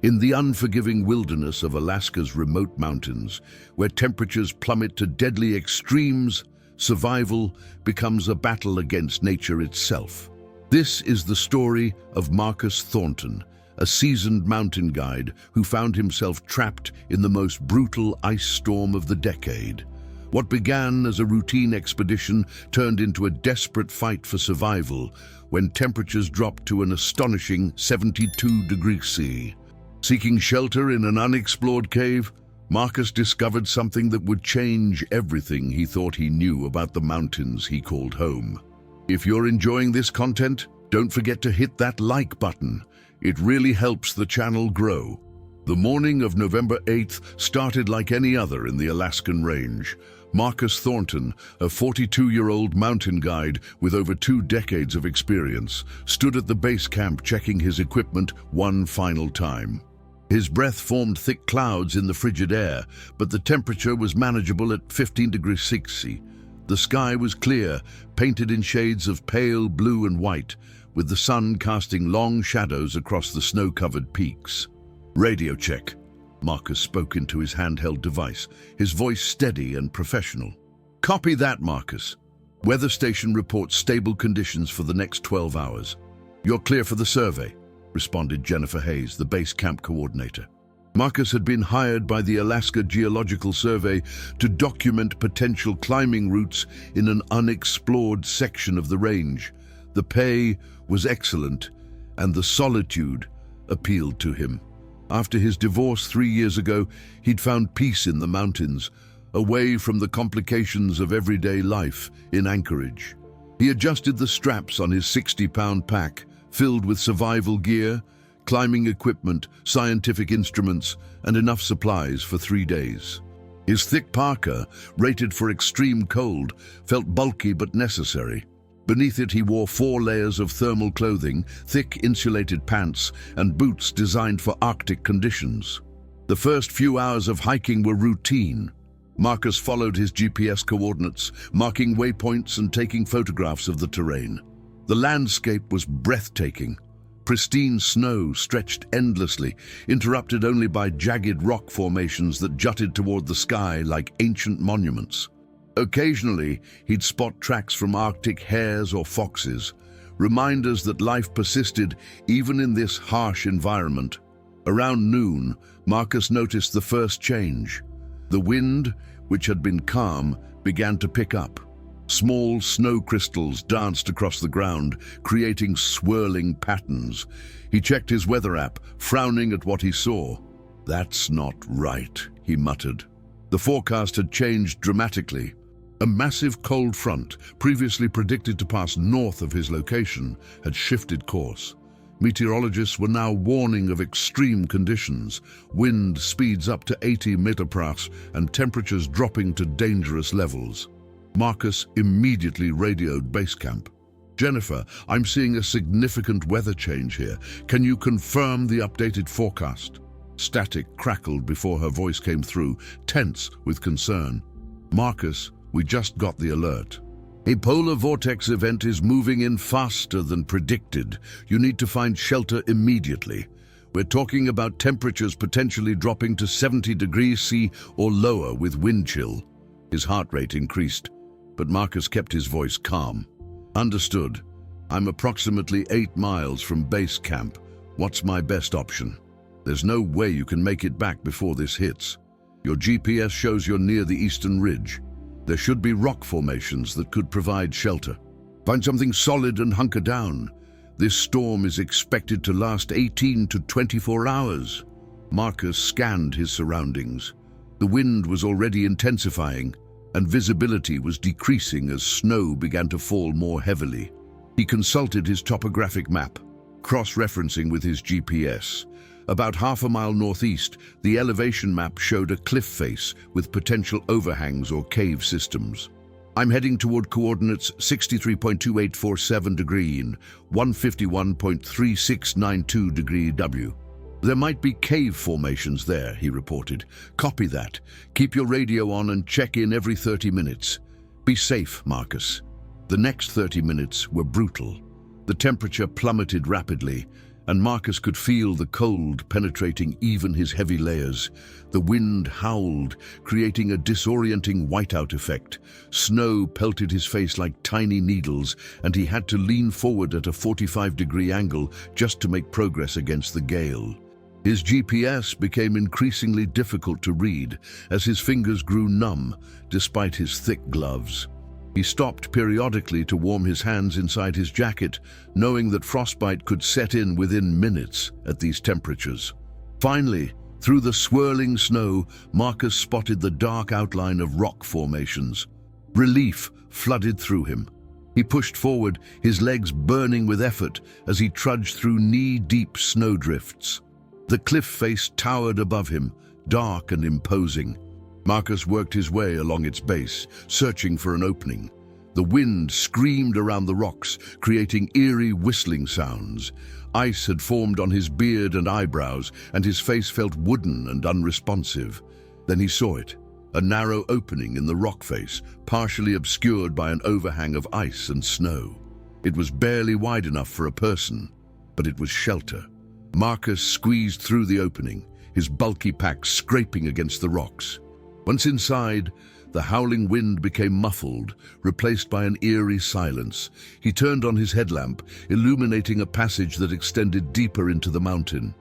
In the unforgiving wilderness of Alaska's remote mountains, where temperatures plummet to deadly extremes, survival becomes a battle against nature itself. This is the story of Marcus Thornton, a seasoned mountain guide who found himself trapped in the most brutal ice storm of the decade. What began as a routine expedition turned into a desperate fight for survival when temperatures dropped to an astonishing 72 degrees C. Seeking shelter in an unexplored cave, Marcus discovered something that would change everything he thought he knew about the mountains he called home. If you're enjoying this content, don't forget to hit that like button. It really helps the channel grow. The morning of November 8th started like any other in the Alaskan range. Marcus Thornton, a 42-year-old mountain guide with over 2 decades of experience, stood at the base camp checking his equipment one final time. His breath formed thick clouds in the frigid air, but the temperature was manageable at 15 degrees C. The sky was clear, painted in shades of pale blue and white, with the sun casting long shadows across the snow-covered peaks. "Radio check," Marcus spoke into his handheld device, his voice steady and professional. "Copy that, Marcus. Weather station reports stable conditions for the next 12 hours. You're clear for the survey," responded Jennifer Hayes, the base camp coordinator. Marcus had been hired by the Alaska Geological Survey to document potential climbing routes in an unexplored section of the range. The pay was excellent, and the solitude appealed to him. After his divorce 3 years ago, he'd found peace in the mountains, away from the complications of everyday life in Anchorage. He adjusted the straps on his 60-pound pack, filled with survival gear, climbing equipment, scientific instruments, and enough supplies for 3 days. His thick parka, rated for extreme cold, felt bulky but necessary. Beneath it he wore 4 layers of thermal clothing, thick insulated pants, and boots designed for Arctic conditions. The first few hours of hiking were routine. Marcus followed his GPS coordinates, marking waypoints and taking photographs of the terrain. The landscape was breathtaking. Pristine snow stretched endlessly, interrupted only by jagged rock formations that jutted toward the sky like ancient monuments. Occasionally, he'd spot tracks from Arctic hares or foxes, reminders that life persisted even in this harsh environment. Around noon, Marcus noticed the first change. The wind, which had been calm, began to pick up. Small snow crystals danced across the ground, creating swirling patterns. He checked his weather app, frowning at what he saw. "That's not right," he muttered. The forecast had changed dramatically. A massive cold front, previously predicted to pass north of his location, had shifted course. Meteorologists were now warning of extreme conditions, wind speeds up to 80 mph and temperatures dropping to dangerous levels. Marcus immediately radioed base camp. "Jennifer, I'm seeing a significant weather change here. Can you confirm the updated forecast?" Static crackled before her voice came through, tense with concern. "Marcus, we just got the alert. A polar vortex event is moving in faster than predicted. You need to find shelter immediately. We're talking about temperatures potentially dropping to 70 degrees C or lower with wind chill." His heart rate increased, but Marcus kept his voice calm. "Understood. I'm approximately 8 miles from base camp. What's my best option?" "There's no way you can make it back before this hits. Your GPS shows you're near the eastern ridge. There should be rock formations that could provide shelter. Find something solid and hunker down. This storm is expected to last 18 to 24 hours. Marcus scanned his surroundings. The wind was already intensifying, and visibility was decreasing as snow began to fall more heavily. He consulted his topographic map, cross-referencing with his GPS. About half a mile northeast, the elevation map showed a cliff face with potential overhangs or cave systems. "I'm heading toward coordinates 63.2847 degree and 151.3692 degree W. There might be cave formations there," he reported. "Copy that. Keep your radio on and check in every 30 minutes. Be safe, Marcus." The next 30 minutes were brutal. The temperature plummeted rapidly, and Marcus could feel the cold penetrating even his heavy layers. The wind howled, creating a disorienting whiteout effect. Snow pelted his face like tiny needles, and he had to lean forward at a 45-degree angle just to make progress against the gale. His GPS became increasingly difficult to read as his fingers grew numb despite his thick gloves. He stopped periodically to warm his hands inside his jacket, knowing that frostbite could set in within minutes at these temperatures. Finally, through the swirling snow, Marcus spotted the dark outline of rock formations. Relief flooded through him. He pushed forward, his legs burning with effort as he trudged through knee-deep snowdrifts. The cliff face towered above him, dark and imposing. Marcus worked his way along its base, searching for an opening. The wind screamed around the rocks, creating eerie whistling sounds. Ice had formed on his beard and eyebrows, and his face felt wooden and unresponsive. Then he saw it, a narrow opening in the rock face, partially obscured by an overhang of ice and snow. It was barely wide enough for a person, but it was shelter. Marcus squeezed through the opening, his bulky pack scraping against the rocks. Once inside, the howling wind became muffled, replaced by an eerie silence. He turned on his headlamp, illuminating a passage that extended deeper into the mountain.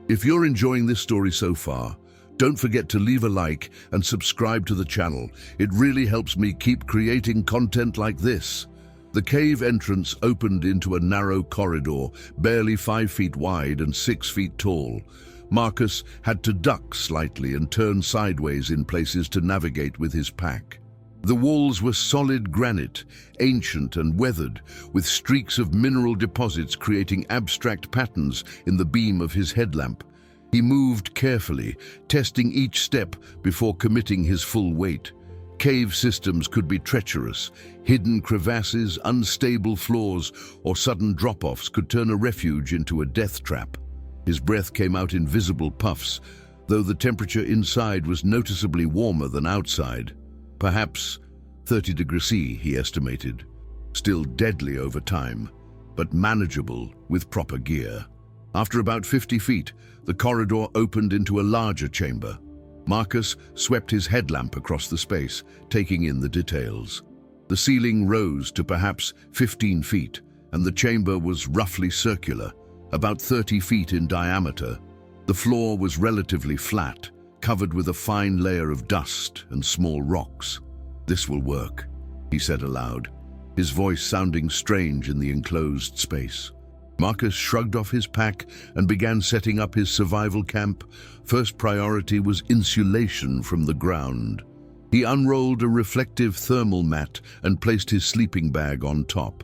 If you're enjoying this story so far, don't forget to leave a like and subscribe to the channel. It really helps me keep creating content like this. The cave entrance opened into a narrow corridor, barely 5 feet wide and 6 feet tall. Marcus had to duck slightly and turn sideways in places to navigate with his pack. The walls were solid granite, ancient and weathered, with streaks of mineral deposits creating abstract patterns in the beam of his headlamp. He moved carefully, testing each step before committing his full weight. Cave systems could be treacherous. Hidden crevasses, unstable floors, or sudden drop-offs could turn a refuge into a death trap. His breath came out in visible puffs, though the temperature inside was noticeably warmer than outside. Perhaps 30 degrees C, he estimated. Still deadly over time, but manageable with proper gear. After about 50 feet, the corridor opened into a larger chamber. Marcus swept his headlamp across the space, taking in the details. The ceiling rose to perhaps 15 feet, and the chamber was roughly circular, about 30 feet in diameter. The floor was relatively flat, covered with a fine layer of dust and small rocks. "This will work," he said aloud, his voice sounding strange in the enclosed space. Marcus shrugged off his pack and began setting up his survival camp. First priority was insulation from the ground. He unrolled a reflective thermal mat and placed his sleeping bag on top.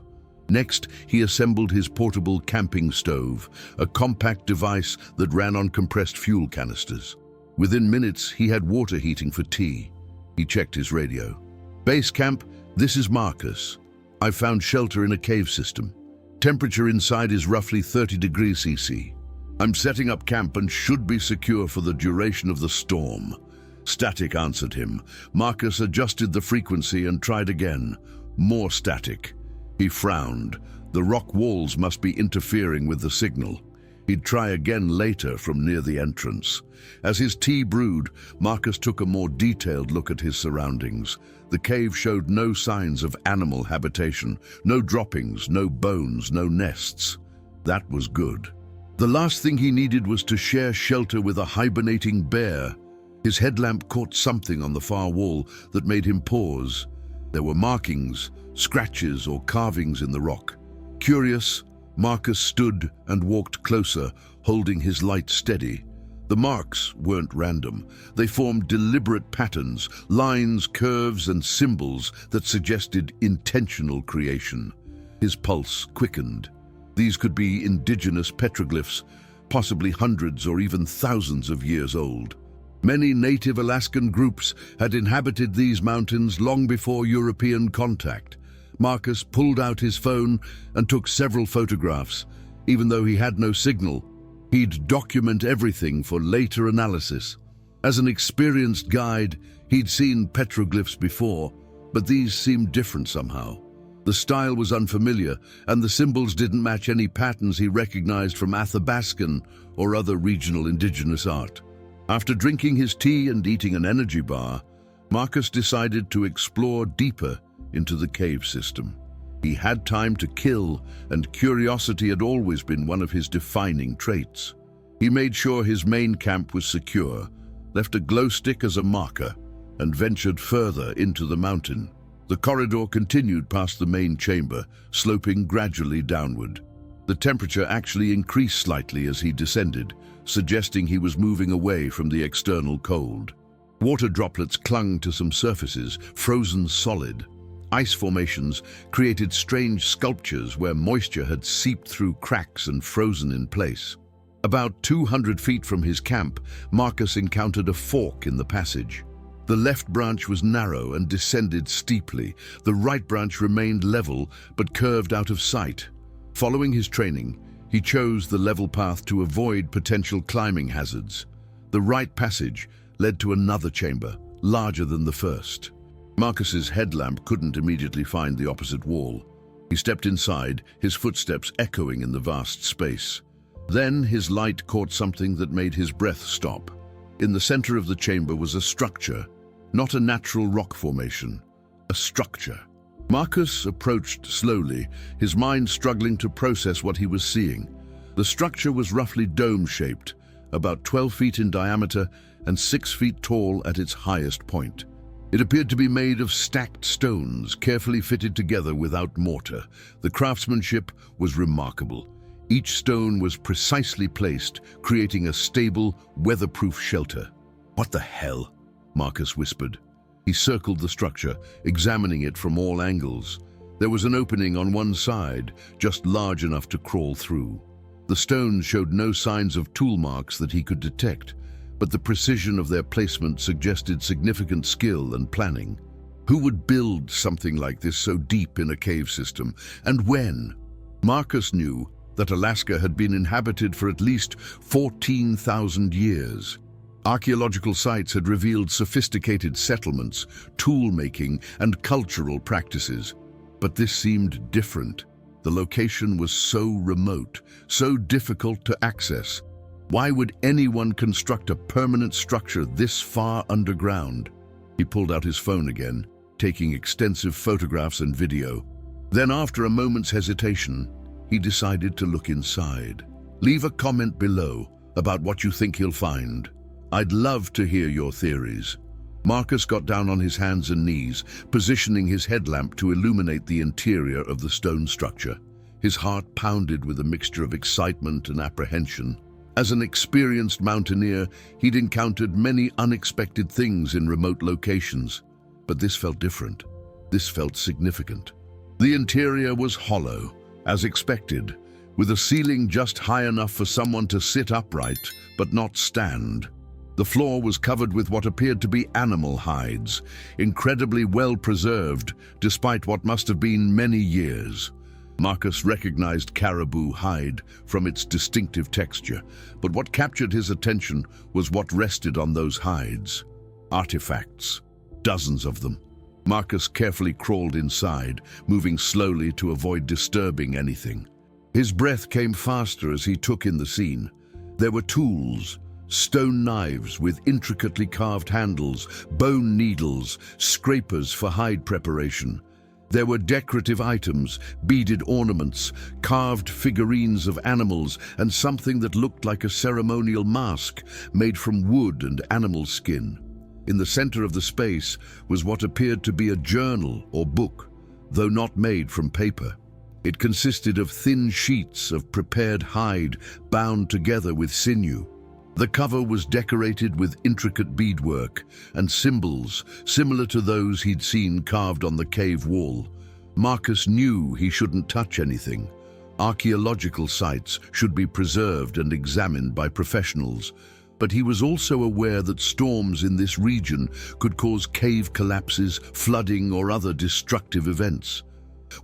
Next, he assembled his portable camping stove, a compact device that ran on compressed fuel canisters. Within minutes, he had water heating for tea. He checked his radio. "Base camp, this is Marcus. I've found shelter in a cave system. Temperature inside is roughly 30 degrees CC. I'm setting up camp and should be secure for the duration of the storm." Static answered him. Marcus adjusted the frequency and tried again. More static. He frowned. The rock walls must be interfering with the signal. He'd try again later from near the entrance. As his tea brewed, Marcus took a more detailed look at his surroundings. The cave showed no signs of animal habitation, no droppings, no bones, no nests. That was good. The last thing he needed was to share shelter with a hibernating bear. His headlamp caught something on the far wall that made him pause. There were markings, scratches or carvings in the rock. Curious, Marcus stood and walked closer, holding his light steady. The marks weren't random. They formed deliberate patterns, lines, curves, and symbols that suggested intentional creation. His pulse quickened. These could be indigenous petroglyphs, possibly hundreds or even thousands of years old. Many native Alaskan groups had inhabited these mountains long before European contact. Marcus pulled out his phone and took several photographs. Even though he had no signal, he'd document everything for later analysis. As an experienced guide, he'd seen petroglyphs before, but these seemed different somehow. The style was unfamiliar, and the symbols didn't match any patterns he recognized from Athabascan or other regional indigenous art. After drinking his tea and eating an energy bar, Marcus decided to explore deeper into the cave system. He had time to kill, and curiosity had always been one of his defining traits. He made sure his main camp was secure, left a glow stick as a marker, and ventured further into the mountain. The corridor continued past the main chamber, sloping gradually downward. The temperature actually increased slightly as he descended, suggesting he was moving away from the external cold. Water droplets clung to some surfaces, frozen solid. Ice formations created strange sculptures where moisture had seeped through cracks and frozen in place. About 200 feet from his camp, Marcus encountered a fork in the passage. The left branch was narrow and descended steeply. The right branch remained level but curved out of sight. Following his training, he chose the level path to avoid potential climbing hazards. The right passage led to another chamber, larger than the first. Marcus's headlamp couldn't immediately find the opposite wall. He stepped inside, his footsteps echoing in the vast space. Then his light caught something that made his breath stop. In the center of the chamber was a structure. Not a natural rock formation, a structure. Marcus approached slowly, his mind struggling to process what he was seeing. The structure was roughly dome-shaped, about 12 feet in diameter and 6 feet tall at its highest point. It appeared to be made of stacked stones, carefully fitted together without mortar. The craftsmanship was remarkable. Each stone was precisely placed, creating a stable, weatherproof shelter. "What the hell?" Marcus whispered. He circled the structure, examining it from all angles. There was an opening on one side, just large enough to crawl through. The stones showed no signs of tool marks that he could detect, but the precision of their placement suggested significant skill and planning. Who would build something like this so deep in a cave system, and when? Marcus knew that Alaska had been inhabited for at least 14,000 years. Archaeological sites had revealed sophisticated settlements, tool-making, and cultural practices. But this seemed different. The location was so remote, so difficult to access. Why would anyone construct a permanent structure this far underground? He pulled out his phone again, taking extensive photographs and video. Then, after a moment's hesitation, he decided to look inside. Leave a comment below about what you think he'll find. I'd love to hear your theories. Marcus got down on his hands and knees, positioning his headlamp to illuminate the interior of the stone structure. His heart pounded with a mixture of excitement and apprehension. As an experienced mountaineer, he'd encountered many unexpected things in remote locations. But this felt different. This felt significant. The interior was hollow, as expected, with a ceiling just high enough for someone to sit upright, but not stand. The floor was covered with what appeared to be animal hides, incredibly well preserved, despite what must have been many years. Marcus recognized caribou hide from its distinctive texture, but what captured his attention was what rested on those hides. Artifacts, dozens of them. Marcus carefully crawled inside, moving slowly to avoid disturbing anything. His breath came faster as he took in the scene. There were tools, stone knives with intricately carved handles, bone needles, scrapers for hide preparation. There were decorative items, beaded ornaments, carved figurines of animals, and something that looked like a ceremonial mask made from wood and animal skin. In the center of the space was what appeared to be a journal or book, though not made from paper. It consisted of thin sheets of prepared hide bound together with sinew. The cover was decorated with intricate beadwork and symbols similar to those he'd seen carved on the cave wall. Marcus knew he shouldn't touch anything. Archaeological sites should be preserved and examined by professionals, but he was also aware that storms in this region could cause cave collapses, flooding, or other destructive events.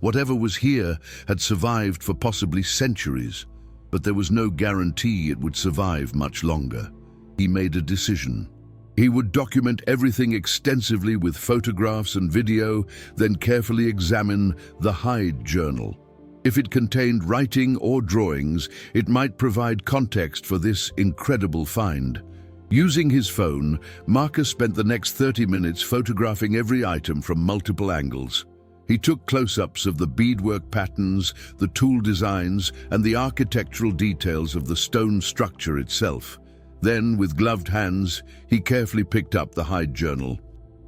Whatever was here had survived for possibly centuries, but there was no guarantee it would survive much longer. He made a decision. He would document everything extensively with photographs and video, then carefully examine the Hyde Journal. If it contained writing or drawings, it might provide context for this incredible find. Using his phone, Marcus spent the next 30 minutes photographing every item from multiple angles. He took close-ups of the beadwork patterns, the tool designs, and the architectural details of the stone structure itself. Then, with gloved hands, he carefully picked up the Hyde Journal.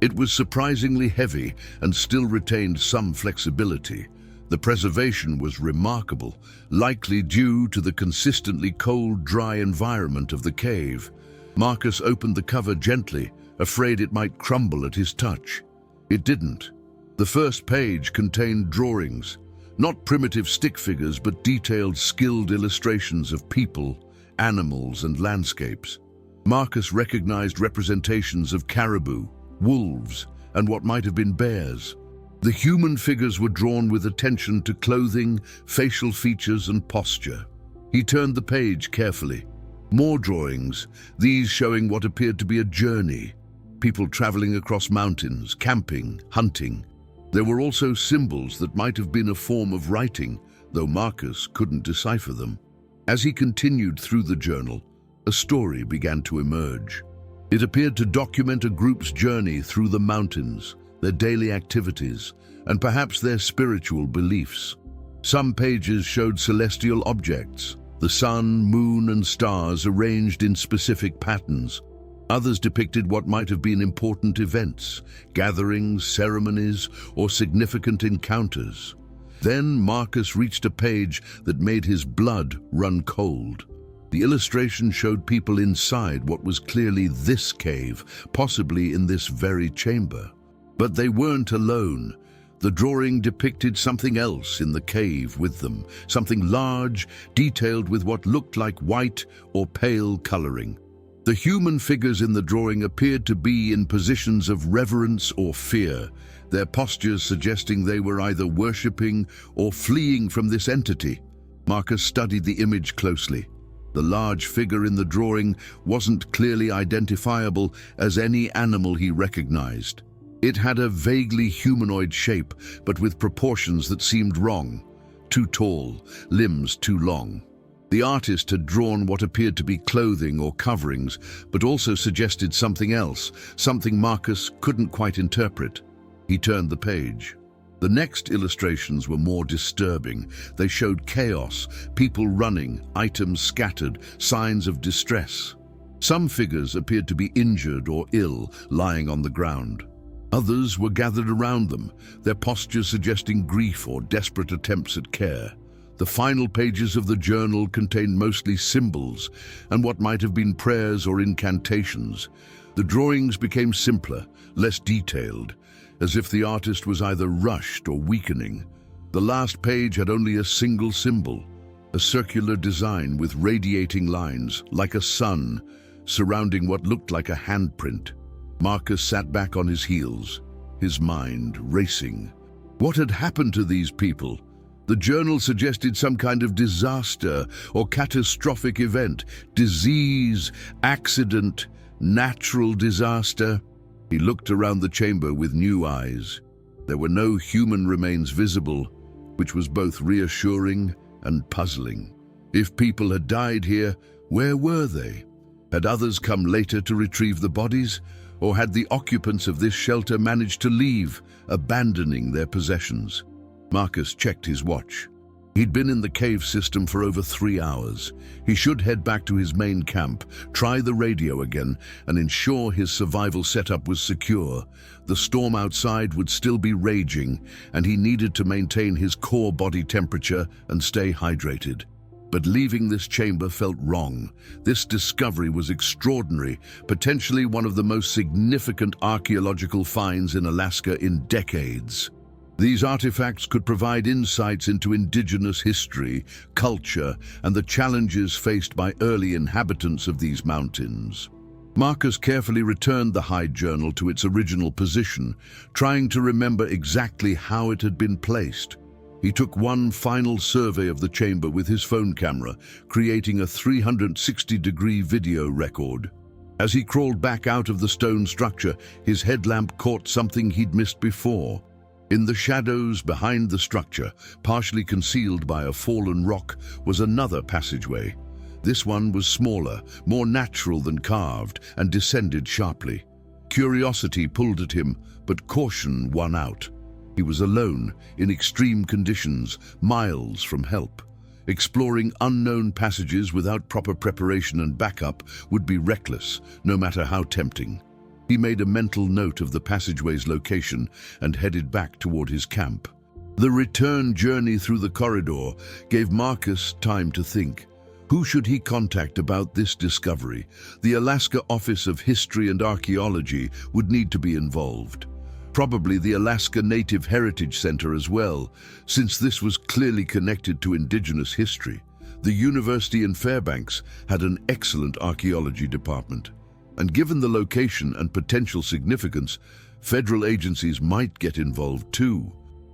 It was surprisingly heavy and still retained some flexibility. The preservation was remarkable, likely due to the consistently cold, dry environment of the cave. Marcus opened the cover gently, afraid it might crumble at his touch. It didn't. The first page contained drawings, not primitive stick figures, but detailed, skilled illustrations of people, animals, and landscapes. Marcus recognized representations of caribou, wolves, and what might have been bears. The human figures were drawn with attention to clothing, facial features, and posture. He turned the page carefully. More drawings, these showing what appeared to be a journey. People traveling across mountains, camping, hunting. There were also symbols that might have been a form of writing, though Marcus couldn't decipher them. As he continued through the journal, a story began to emerge. It appeared to document a group's journey through the mountains, their daily activities, and perhaps their spiritual beliefs. Some pages showed celestial objects, the sun, moon, and stars arranged in specific patterns. Others depicted what might have been important events, gatherings, ceremonies, or significant encounters. Then Marcus reached a page that made his blood run cold. The illustration showed people inside what was clearly this cave, possibly in this very chamber. But they weren't alone. The drawing depicted something else in the cave with them, something large, detailed with what looked like white or pale coloring. The human figures in the drawing appeared to be in positions of reverence or fear, their postures suggesting they were either worshipping or fleeing from this entity. Marcus studied the image closely. The large figure in the drawing wasn't clearly identifiable as any animal he recognized. It had a vaguely humanoid shape, but with proportions that seemed wrong. Too tall, limbs too long. The artist had drawn what appeared to be clothing or coverings, but also suggested something else, something Marcus couldn't quite interpret. He turned the page. The next illustrations were more disturbing. They showed chaos, people running, items scattered, signs of distress. Some figures appeared to be injured or ill, lying on the ground. Others were gathered around them, their postures suggesting grief or desperate attempts at care. The final pages of the journal contained mostly symbols and what might have been prayers or incantations. The drawings became simpler, less detailed, as if the artist was either rushed or weakening. The last page had only a single symbol, a circular design with radiating lines, like a sun, surrounding what looked like a handprint. Marcus sat back on his heels, his mind racing. What had happened to these people? The journal suggested some kind of disaster or catastrophic event, disease, accident, natural disaster. He looked around the chamber with new eyes. There were no human remains visible, which was both reassuring and puzzling. If people had died here, where were they? Had others come later to retrieve the bodies? Or had the occupants of this shelter managed to leave, abandoning their possessions? Marcus checked his watch. He'd been in the cave system for over 3 hours. He should head back to his main camp, try the radio again, and ensure his survival setup was secure. The storm outside would still be raging, and he needed to maintain his core body temperature and stay hydrated. But leaving this chamber felt wrong. This discovery was extraordinary, potentially one of the most significant archaeological finds in Alaska in decades. These artifacts could provide insights into indigenous history, culture, and the challenges faced by early inhabitants of these mountains. Marcus carefully returned the Hyde Journal to its original position, trying to remember exactly how it had been placed. He took one final survey of the chamber with his phone camera, creating a 360-degree video record. As he crawled back out of the stone structure, his headlamp caught something he'd missed before. In the shadows behind the structure, partially concealed by a fallen rock, was another passageway. This one was smaller, more natural than carved, and descended sharply. Curiosity pulled at him, but caution won out. He was alone, in extreme conditions, miles from help. Exploring unknown passages without proper preparation and backup would be reckless, no matter how tempting. He made a mental note of the passageway's location and headed back toward his camp. The return journey through the corridor gave Marcus time to think. Who should he contact about this discovery? The Alaska Office of History and Archaeology would need to be involved. Probably the Alaska Native Heritage Center as well, since this was clearly connected to indigenous history. The university in Fairbanks had an excellent archaeology department, and given the location and potential significance, federal agencies might get involved too.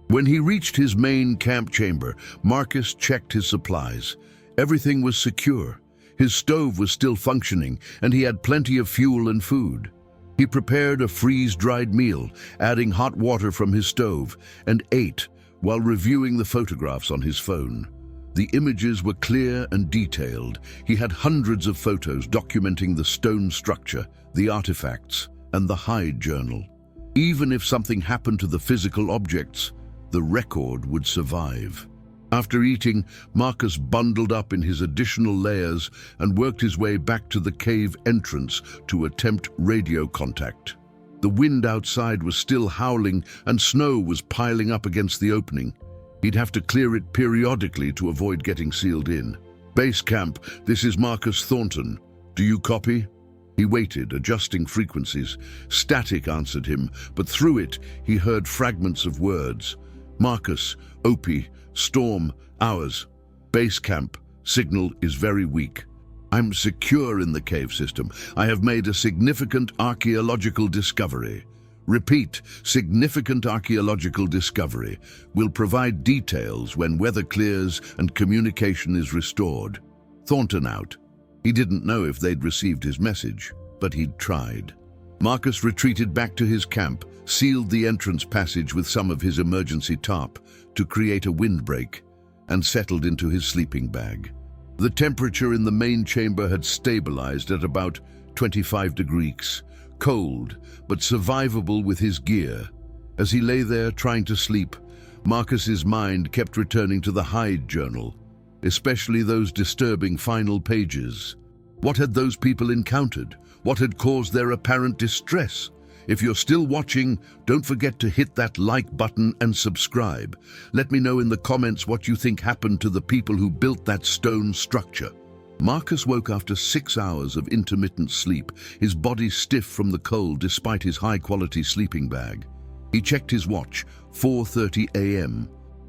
When he reached his main camp chamber, Marcus checked his supplies. Everything was secure. His stove was still functioning, and he had plenty of fuel and food. He prepared a freeze-dried meal, adding hot water from his stove, and ate while reviewing the photographs on his phone. The images were clear and detailed. He had hundreds of photos documenting the stone structure, the artifacts, and the hide journal. Even if something happened to the physical objects, the record would survive. After eating, Marcus bundled up in his additional layers and worked his way back to the cave entrance to attempt radio contact. The wind outside was still howling and snow was piling up against the opening. He'd have to clear it periodically to avoid getting sealed in. "Base camp, this is Marcus Thornton. Do you copy?" He waited, adjusting frequencies. Static answered him, but through it he heard fragments of words. "Marcus, Opie, Storm, ours. Base camp, signal is very weak. I'm secure in the cave system. I have made a significant archaeological discovery. Repeat, significant archaeological discovery. Will provide details when weather clears and communication is restored." Thornton out. He didn't know if they'd received his message, but he'd tried. Marcus retreated back to his camp, sealed the entrance passage with some of his emergency tarp to create a windbreak, and settled into his sleeping bag. The temperature in the main chamber had stabilized at about 25 degrees, cold but survivable with his gear. As he lay there trying to sleep, Marcus's mind kept returning to the hide journal, especially those disturbing final pages. What had those people encountered? What had caused their apparent distress? If you're still watching, don't forget to hit that like button and subscribe. Let me know in the comments what you think happened to the people who built that stone structure. Marcus woke after 6 hours of intermittent sleep, his body stiff from the cold despite his high-quality sleeping bag. He checked his watch, 4:30 a.m.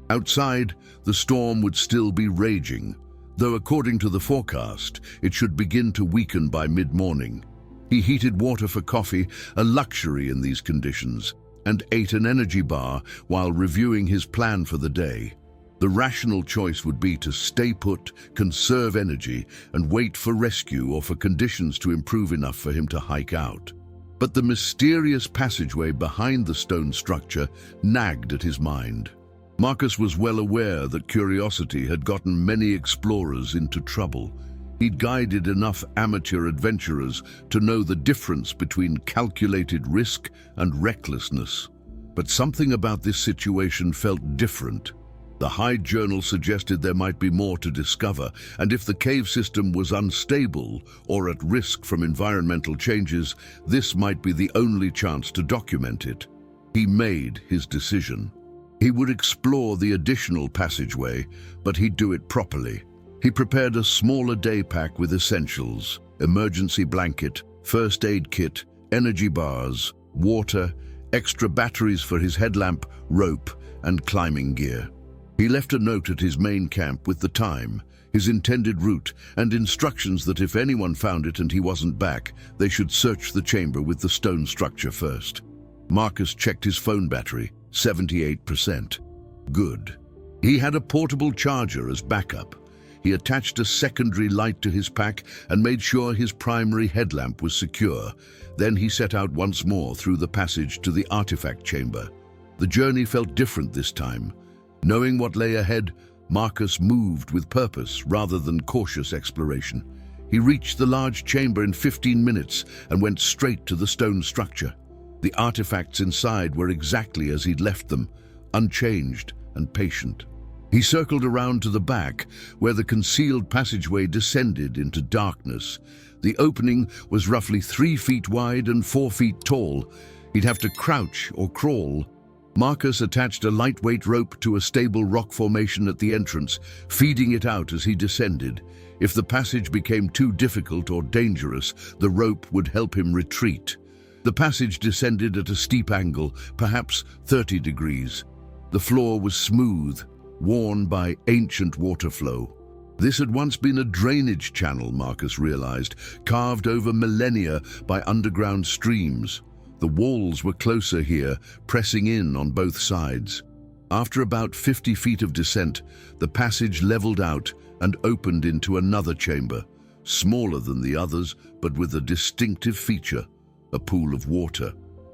Outside, the storm would still be raging, though according to the forecast, it should begin to weaken by mid-morning. He heated water for coffee, a luxury in these conditions, and ate an energy bar while reviewing his plan for the day. The rational choice would be to stay put, conserve energy, and wait for rescue or for conditions to improve enough for him to hike out. But the mysterious passageway behind the stone structure nagged at his mind. Marcus was well aware that curiosity had gotten many explorers into trouble. He'd guided enough amateur adventurers to know the difference between calculated risk and recklessness. But something about this situation felt different. The hide journal suggested there might be more to discover, and if the cave system was unstable or at risk from environmental changes, this might be the only chance to document it. He made his decision. He would explore the additional passageway, but he'd do it properly. He prepared a smaller day pack with essentials: emergency blanket, first aid kit, energy bars, water, extra batteries for his headlamp, rope, and climbing gear. He left a note at his main camp with the time, his intended route, and instructions that if anyone found it and he wasn't back, they should search the chamber with the stone structure first. Marcus checked his phone battery, 78%. Good. He had a portable charger as backup. He attached a secondary light to his pack and made sure his primary headlamp was secure. Then he set out once more through the passage to the artifact chamber. The journey felt different this time. Knowing what lay ahead, Marcus moved with purpose rather than cautious exploration. He reached the large chamber in 15 minutes and went straight to the stone structure. The artifacts inside were exactly as he'd left them, unchanged and patient. He circled around to the back, where the concealed passageway descended into darkness. The opening was roughly 3 feet wide and 4 feet tall. He'd have to crouch or crawl. Marcus attached a lightweight rope to a stable rock formation at the entrance, feeding it out as he descended. If the passage became too difficult or dangerous, the rope would help him retreat. The passage descended at a steep angle, perhaps 30 degrees. The floor was smooth, worn by ancient water flow. This had once been a drainage channel, Marcus realized, carved over millennia by underground streams. The walls were closer here, pressing in on both sides. After about 50 feet of descent, the passage leveled out and opened into another chamber, smaller than the others, but with a distinctive feature, a pool of water.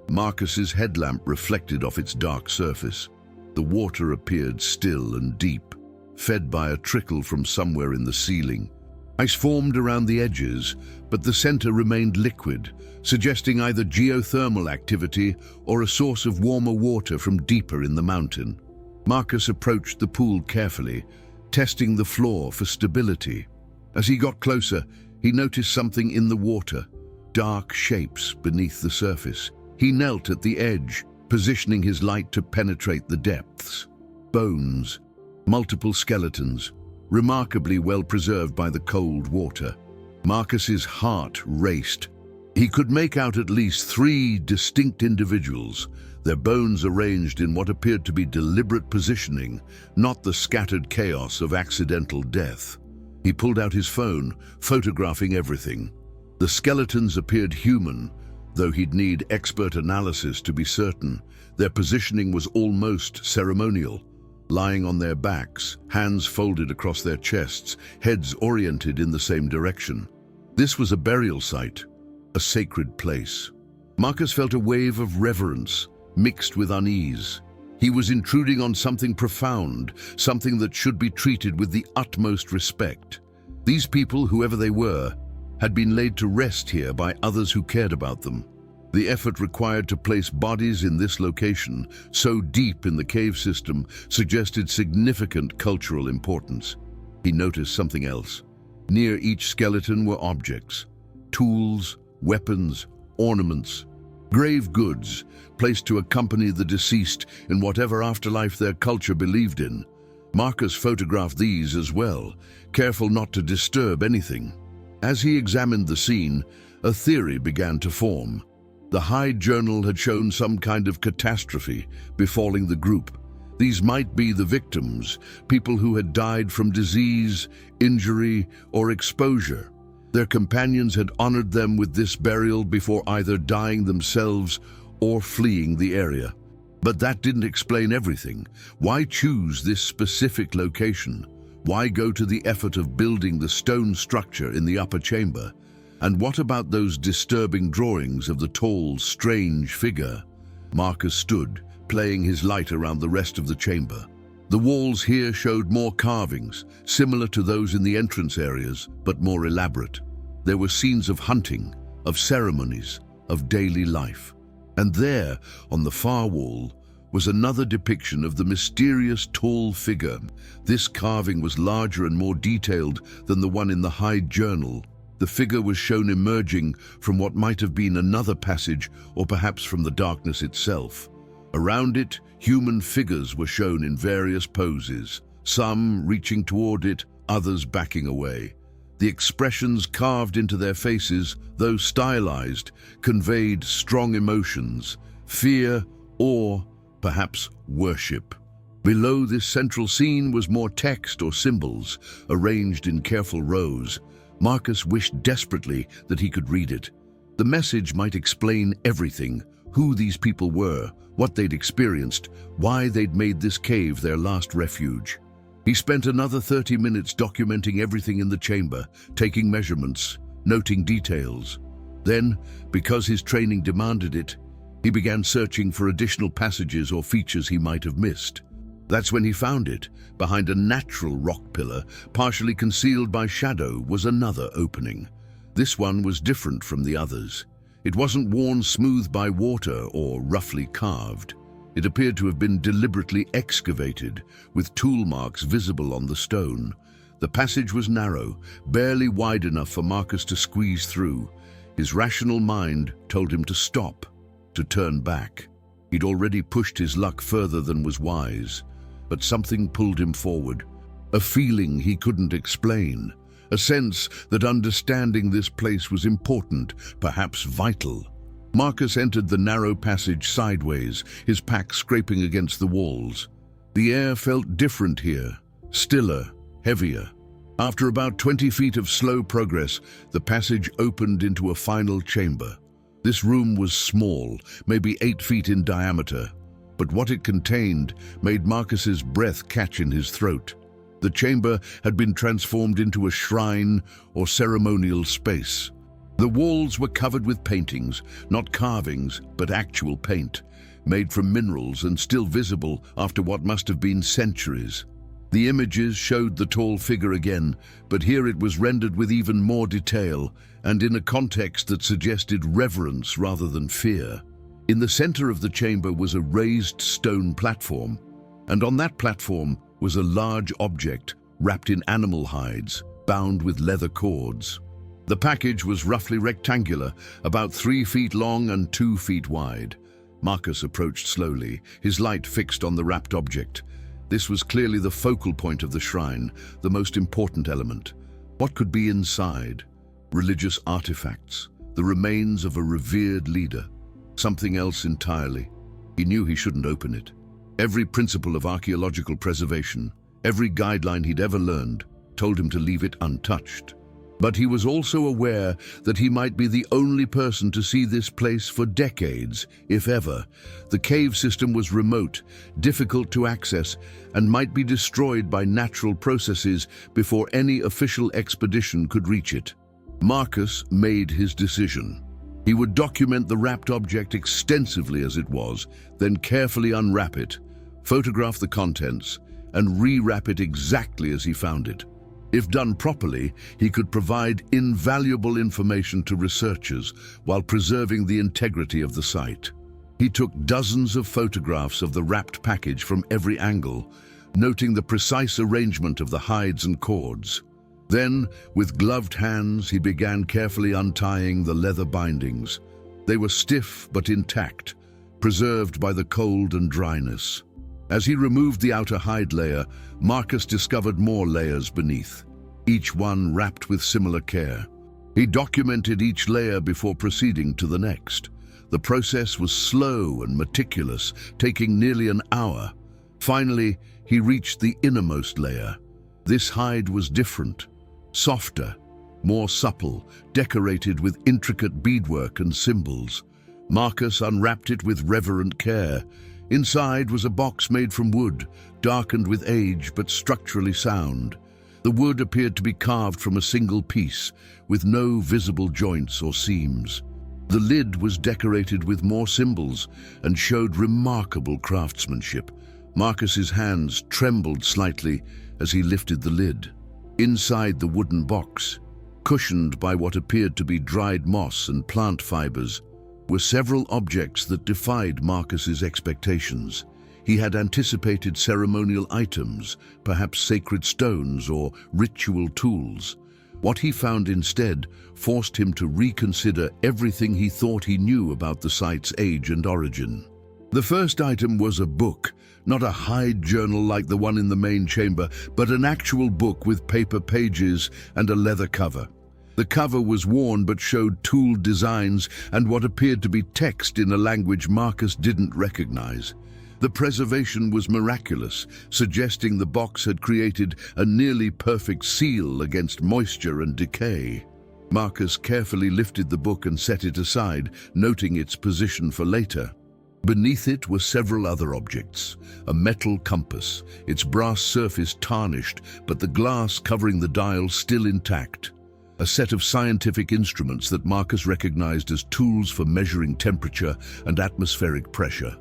Marcus's headlamp reflected off its dark surface. The water appeared still and deep, fed by a trickle from somewhere in the ceiling. Ice formed around the edges, but the center remained liquid, suggesting either geothermal activity or a source of warmer water from deeper in the mountain. Marcus approached the pool carefully, testing the floor for stability. As he got closer, he noticed something in the water, dark shapes beneath the surface. He knelt at the edge, positioning his light to penetrate the depths. Bones, multiple skeletons, remarkably well preserved by the cold water. Marcus's heart raced. He could make out at least 3 distinct individuals, their bones arranged in what appeared to be deliberate positioning, not the scattered chaos of accidental death. He pulled out his phone, photographing everything. The skeletons appeared human, though he'd need expert analysis to be certain. Their positioning was almost ceremonial. Lying on their backs, hands folded across their chests, heads oriented in the same direction. This was a burial site, a sacred place. Marcus felt a wave of reverence, mixed with unease. He was intruding on something profound, something that should be treated with the utmost respect. These people, whoever they were, had been laid to rest here by others who cared about them. The effort required to place bodies in this location, so deep in the cave system, suggested significant cultural importance. He noticed something else. Near each skeleton were objects, tools, weapons, ornaments, grave goods, placed to accompany the deceased in whatever afterlife their culture believed in. Marcus photographed these as well, careful not to disturb anything. As he examined the scene, a theory began to form. The Hyde Journal had shown some kind of catastrophe befalling the group. These might be the victims, people who had died from disease, injury, or exposure. Their companions had honored them with this burial before either dying themselves or fleeing the area. But that didn't explain everything. Why choose this specific location? Why go to the effort of building the stone structure in the upper chamber? And what about those disturbing drawings of the tall, strange figure? Marcus stood, playing his light around the rest of the chamber. The walls here showed more carvings, similar to those in the entrance areas, but more elaborate. There were scenes of hunting, of ceremonies, of daily life. And there, on the far wall, was another depiction of the mysterious tall figure. This carving was larger and more detailed than the one in the Hyde Journal. The figure was shown emerging from what might have been another passage, or perhaps from the darkness itself. Around it, human figures were shown in various poses, some reaching toward it, others backing away. The expressions carved into their faces, though stylized, conveyed strong emotions, fear, awe, perhaps worship. Below this central scene was more text or symbols, arranged in careful rows. Marcus wished desperately that he could read it. The message might explain everything: who these people were, what they'd experienced, why they'd made this cave their last refuge. He spent another 30 minutes documenting everything in the chamber, taking measurements, noting details. Then, because his training demanded it, he began searching for additional passages or features he might have missed. That's when he found it. Behind a natural rock pillar, partially concealed by shadow, was another opening. This one was different from the others. It wasn't worn smooth by water or roughly carved. It appeared to have been deliberately excavated, with tool marks visible on the stone. The passage was narrow, barely wide enough for Marcus to squeeze through. His rational mind told him to stop, to turn back. He'd already pushed his luck further than was wise, but something pulled him forward. A feeling he couldn't explain, a sense that understanding this place was important, perhaps vital. Marcus entered the narrow passage sideways, his pack scraping against the walls. The air felt different here, stiller, heavier. After about 20 feet of slow progress, the passage opened into a final chamber. This room was small, maybe 8 feet in diameter, but what it contained made Marcus's breath catch in his throat. The chamber had been transformed into a shrine or ceremonial space. The walls were covered with paintings, not carvings, but actual paint, made from minerals and still visible after what must have been centuries. The images showed the tall figure again, but here it was rendered with even more detail and in a context that suggested reverence rather than fear. In the center of the chamber was a raised stone platform, and on that platform was a large object wrapped in animal hides, bound with leather cords. The package was roughly rectangular, about 3 feet long and 2 feet wide. Marcus approached slowly, his light fixed on the wrapped object. This was clearly the focal point of the shrine, the most important element. What could be inside? Religious artifacts, the remains of a revered leader. Something else entirely. He knew he shouldn't open it. Every principle of archaeological preservation, every guideline he'd ever learned, told him to leave it untouched. But he was also aware that he might be the only person to see this place for decades, if ever. The cave system was remote, difficult to access, and might be destroyed by natural processes before any official expedition could reach it. Marcus made his decision. He would document the wrapped object extensively as it was, then carefully unwrap it, photograph the contents, and rewrap it exactly as he found it. If done properly, he could provide invaluable information to researchers while preserving the integrity of the site. He took dozens of photographs of the wrapped package from every angle, noting the precise arrangement of the hides and cords. Then, with gloved hands, he began carefully untying the leather bindings. They were stiff but intact, preserved by the cold and dryness. As he removed the outer hide layer, Marcus discovered more layers beneath, each one wrapped with similar care. He documented each layer before proceeding to the next. The process was slow and meticulous, taking nearly an hour. Finally, he reached the innermost layer. This hide was different, softer, more supple, decorated with intricate beadwork and symbols. Marcus unwrapped it with reverent care. Inside was a box made from wood, darkened with age but structurally sound. The wood appeared to be carved from a single piece, with no visible joints or seams. The lid was decorated with more symbols and showed remarkable craftsmanship. Marcus's hands trembled slightly as he lifted the lid. Inside the wooden box, cushioned by what appeared to be dried moss and plant fibers, were several objects that defied Marcus's expectations. He had anticipated ceremonial items, perhaps sacred stones or ritual tools. What he found instead forced him to reconsider everything he thought he knew about the site's age and origin. The first item was a book, not a hide journal like the one in the main chamber, but an actual book with paper pages and a leather cover. The cover was worn but showed tooled designs and what appeared to be text in a language Marcus didn't recognize. The preservation was miraculous, suggesting the box had created a nearly perfect seal against moisture and decay. Marcus carefully lifted the book and set it aside, noting its position for later. Beneath it were several other objects, a metal compass, its brass surface tarnished, but the glass covering the dial still intact. A set of scientific instruments that Marcus recognized as tools for measuring temperature and atmospheric pressure.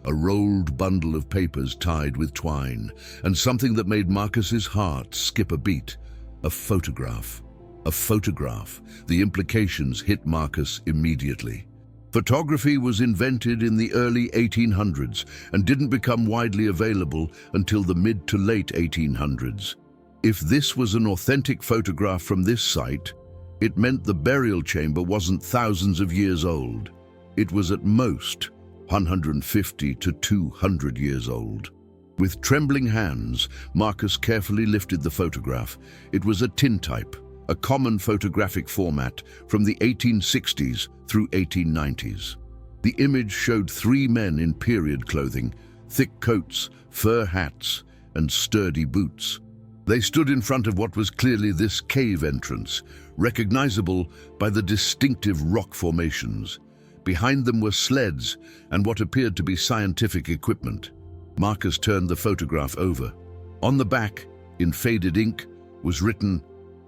A rolled bundle of papers tied with twine, and something that made Marcus's heart skip a beat. A photograph. A photograph. The implications hit Marcus immediately. Photography was invented in the early 1800s and didn't become widely available until the mid to late 1800s. If this was an authentic photograph from this site, it meant the burial chamber wasn't thousands of years old. It was at most 150 to 200 years old. With trembling hands, Marcus carefully lifted the photograph. It was a tintype, a common photographic format from the 1860s through 1890s. The image showed three men in period clothing, thick coats, fur hats, and sturdy boots. They stood in front of what was clearly this cave entrance, recognizable by the distinctive rock formations. Behind them were sleds and what appeared to be scientific equipment. Marcus turned the photograph over. On the back, in faded ink, was written,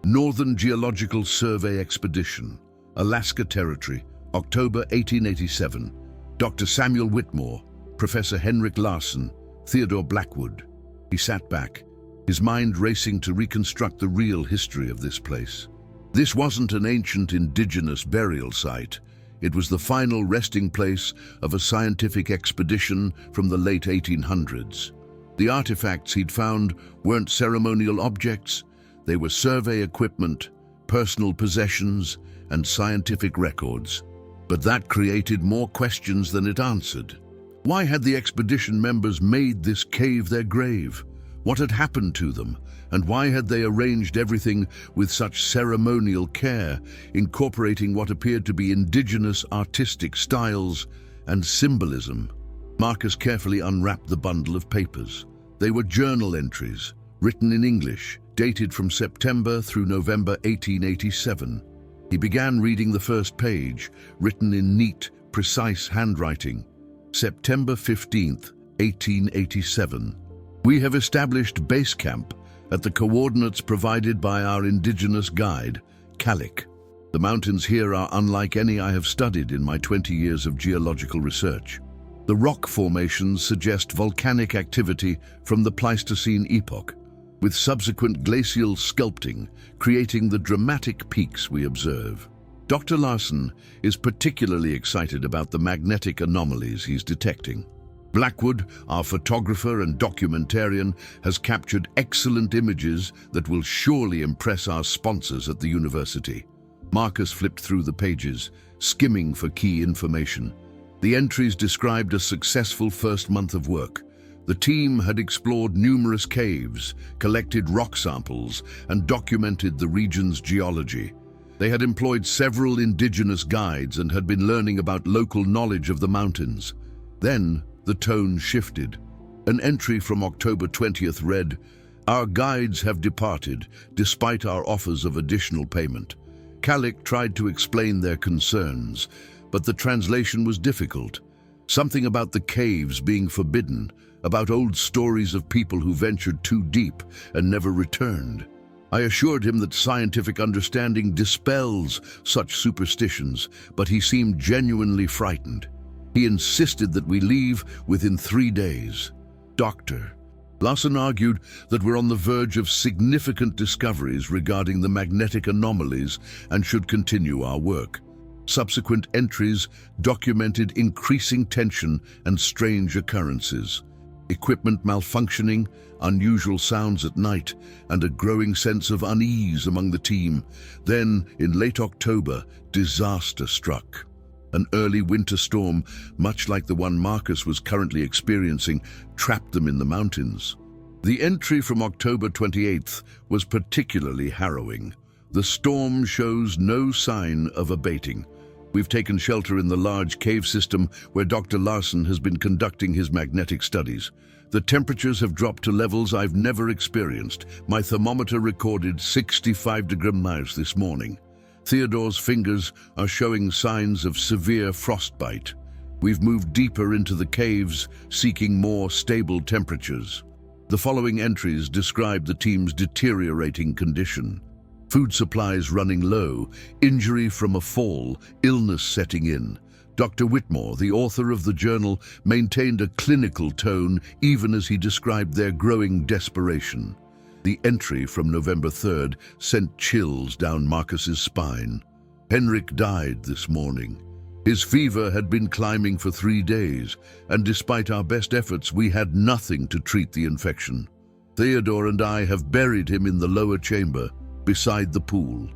"Northern Geological Survey Expedition, Alaska Territory, October 1887. Dr. Samuel Whitmore, Professor Henrik Larsen, Theodore Blackwood." He sat back, his mind racing to reconstruct the real history of this place. This wasn't an ancient indigenous burial site. It was the final resting place of a scientific expedition from the late 1800s. The artifacts he'd found weren't ceremonial objects. They were survey equipment, personal possessions, and scientific records. But that created more questions than it answered. Why had the expedition members made this cave their grave? What had happened to them? And why had they arranged everything with such ceremonial care, incorporating what appeared to be indigenous artistic styles and symbolism? Marcus carefully unwrapped the bundle of papers. They were journal entries, written in English, dated from September through November 1887. He began reading the first page, written in neat, precise handwriting. September 15th, 1887. "We have established base camp at the coordinates provided by our indigenous guide, Kalik. The mountains here are unlike any I have studied in my 20 years of geological research. The rock formations suggest volcanic activity from the Pleistocene epoch, with subsequent glacial sculpting creating the dramatic peaks we observe. Dr. Larsen is particularly excited about the magnetic anomalies he's detecting. Blackwood, our photographer and documentarian, has captured excellent images that will surely impress our sponsors at the university." Marcus flipped through the pages, skimming for key information. The entries described a successful first month of work. The team had explored numerous caves, collected rock samples, and documented the region's geology. They had employed several indigenous guides and had been learning about local knowledge of the mountains. Then, the tone shifted. An entry from October 20th read, "Our guides have departed, despite our offers of additional payment." Kalik tried to explain their concerns, but the translation was difficult. Something about the caves being forbidden, about old stories of people who ventured too deep and never returned. I assured him that scientific understanding dispels such superstitions, but he seemed genuinely frightened. He insisted that we leave within 3 days. "Doctor," Larsen argued that we're on the verge of significant discoveries regarding the magnetic anomalies and should continue our work. Subsequent entries documented increasing tension and strange occurrences. Equipment malfunctioning, unusual sounds at night, and a growing sense of unease among the team. Then, in late October, disaster struck. An early winter storm, much like the one Marcus was currently experiencing, trapped them in the mountains. The entry from October 28th was particularly harrowing. The storm shows no sign of abating. We've taken shelter in the large cave system where Dr. Larsen has been conducting his magnetic studies. The temperatures have dropped to levels I've never experienced. My thermometer recorded 65 degrees this morning. Theodore's fingers are showing signs of severe frostbite. We've moved deeper into the caves, seeking more stable temperatures. The following entries describe the team's deteriorating condition. Food supplies running low, injury from a fall, illness setting in. Dr. Whitmore, the author of the journal, maintained a clinical tone even as he described their growing desperation. The entry from November 3rd sent chills down Marcus's spine. Henrik died this morning. His fever had been climbing for 3 days, and despite our best efforts, we had nothing to treat the infection. Theodore and I have buried him in the lower chamber, beside the pool.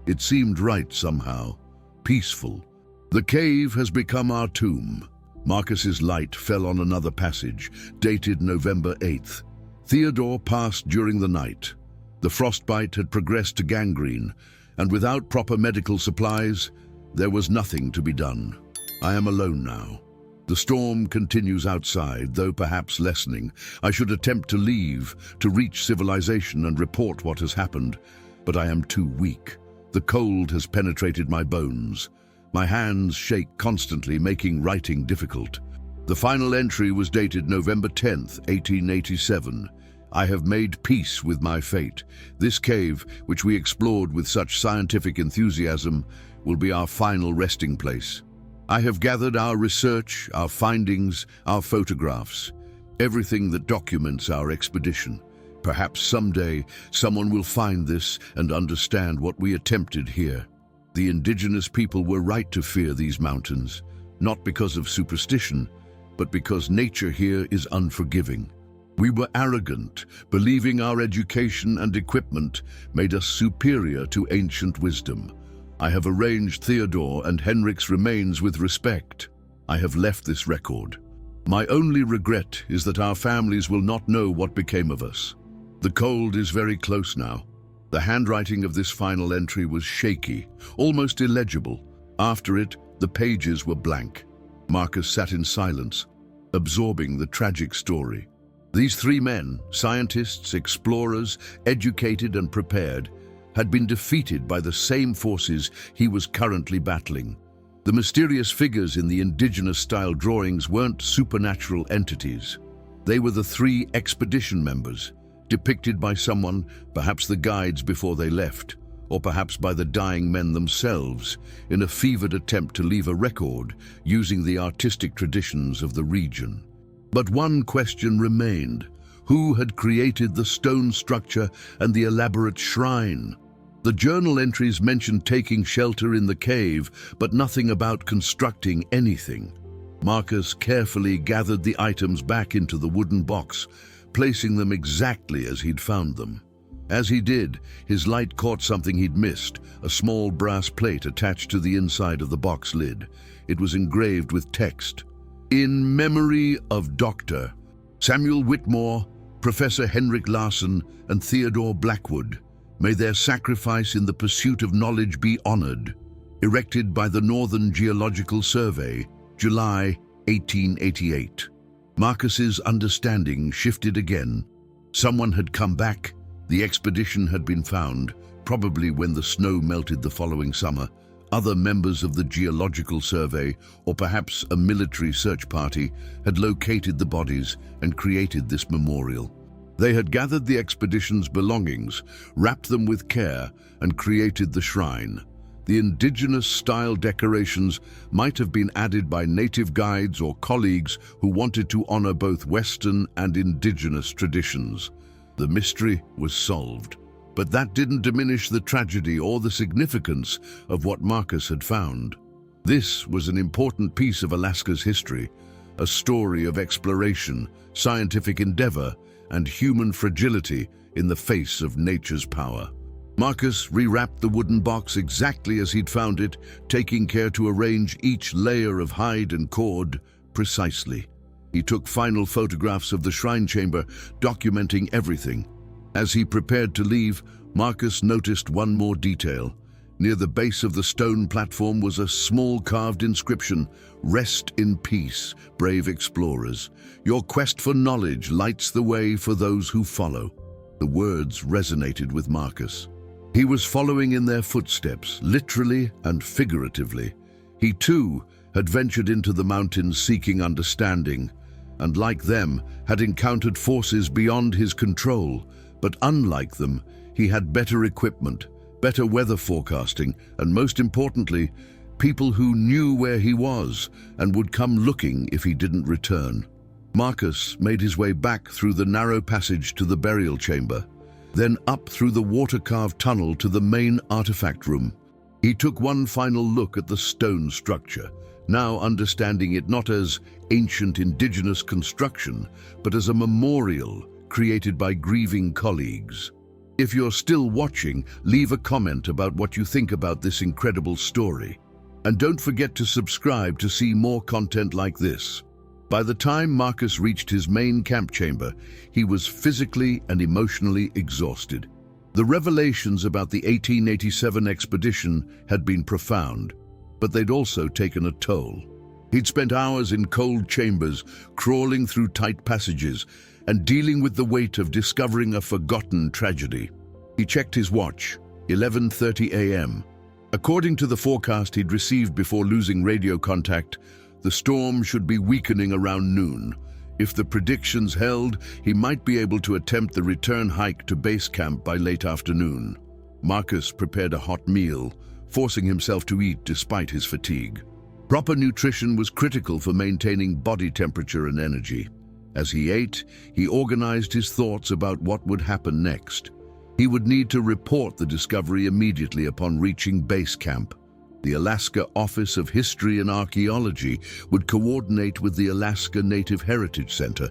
It seemed right somehow, peaceful. The cave has become our tomb. Marcus's light fell on another passage, dated November 8th. Theodore passed during the night. The frostbite had progressed to gangrene, and without proper medical supplies, there was nothing to be done. I am alone now. The storm continues outside, though perhaps lessening. I should attempt to leave, to reach civilization and report what has happened, but I am too weak. The cold has penetrated my bones. My hands shake constantly, making writing difficult. The final entry was dated November 10th, 1887. I have made peace with my fate. This cave, which we explored with such scientific enthusiasm, will be our final resting place. I have gathered our research, our findings, our photographs, everything that documents our expedition. Perhaps someday someone will find this and understand what we attempted here. The indigenous people were right to fear these mountains, not because of superstition, but because nature here is unforgiving. We were arrogant, believing our education and equipment made us superior to ancient wisdom. I have arranged Theodore and Henrik's remains with respect. I have left this record. My only regret is that our families will not know what became of us. The cold is very close now. The handwriting of this final entry was shaky, almost illegible. After it, the pages were blank. Marcus sat in silence, absorbing the tragic story. These 3 men, scientists, explorers, educated and prepared, had been defeated by the same forces he was currently battling. The mysterious figures in the indigenous-style drawings weren't supernatural entities. They were the 3 expedition members, depicted by someone, perhaps the guides before they left, or perhaps by the dying men themselves, in a fevered attempt to leave a record using the artistic traditions of the region. But one question remained. Who had created the stone structure and the elaborate shrine? The journal entries mentioned taking shelter in the cave, but nothing about constructing anything. Marcus carefully gathered the items back into the wooden box, placing them exactly as he'd found them. As he did, his light caught something he'd missed, a small brass plate attached to the inside of the box lid. It was engraved with text. In memory of Dr. Samuel Whitmore, Professor Henrik Larsson, and Theodore Blackwood, may their sacrifice in the pursuit of knowledge be honored. Erected by the Northern Geological Survey, July 1888. Marcus's understanding shifted again. Someone had come back. The expedition had been found, probably when the snow melted the following summer. Other members of the Geological Survey, or perhaps a military search party, had located the bodies and created this memorial. They had gathered the expedition's belongings, wrapped them with care, and created the shrine. The indigenous-style decorations might have been added by native guides or colleagues who wanted to honor both Western and indigenous traditions. The mystery was solved. But that didn't diminish the tragedy or the significance of what Marcus had found. This was an important piece of Alaska's history, a story of exploration, scientific endeavor, and human fragility in the face of nature's power. Marcus rewrapped the wooden box exactly as he'd found it, taking care to arrange each layer of hide and cord precisely. He took final photographs of the shrine chamber, documenting everything. As he prepared to leave, Marcus noticed one more detail. Near the base of the stone platform was a small carved inscription, "Rest in peace, brave explorers. Your quest for knowledge lights the way for those who follow." The words resonated with Marcus. He was following in their footsteps, literally and figuratively. He too had ventured into the mountains seeking understanding, and like them, had encountered forces beyond his control. But unlike them, he had better equipment, better weather forecasting, and most importantly, people who knew where he was and would come looking if he didn't return. Marcus made his way back through the narrow passage to the burial chamber, then up through the water-carved tunnel to the main artifact room. He took one final look at the stone structure, now understanding it not as ancient indigenous construction, but as a memorial created by grieving colleagues. If you're still watching, leave a comment about what you think about this incredible story. And don't forget to subscribe to see more content like this. By the time Marcus reached his main camp chamber, he was physically and emotionally exhausted. The revelations about the 1887 expedition had been profound, but they'd also taken a toll. He'd spent hours in cold chambers, crawling through tight passages, and dealing with the weight of discovering a forgotten tragedy. He checked his watch, 11:30 a.m. According to the forecast he'd received before losing radio contact, the storm should be weakening around noon. If the predictions held, he might be able to attempt the return hike to base camp by late afternoon. Marcus prepared a hot meal, forcing himself to eat despite his fatigue. Proper nutrition was critical for maintaining body temperature and energy. As he ate, he organized his thoughts about what would happen next. He would need to report the discovery immediately upon reaching base camp. The Alaska Office of History and Archaeology would coordinate with the Alaska Native Heritage Center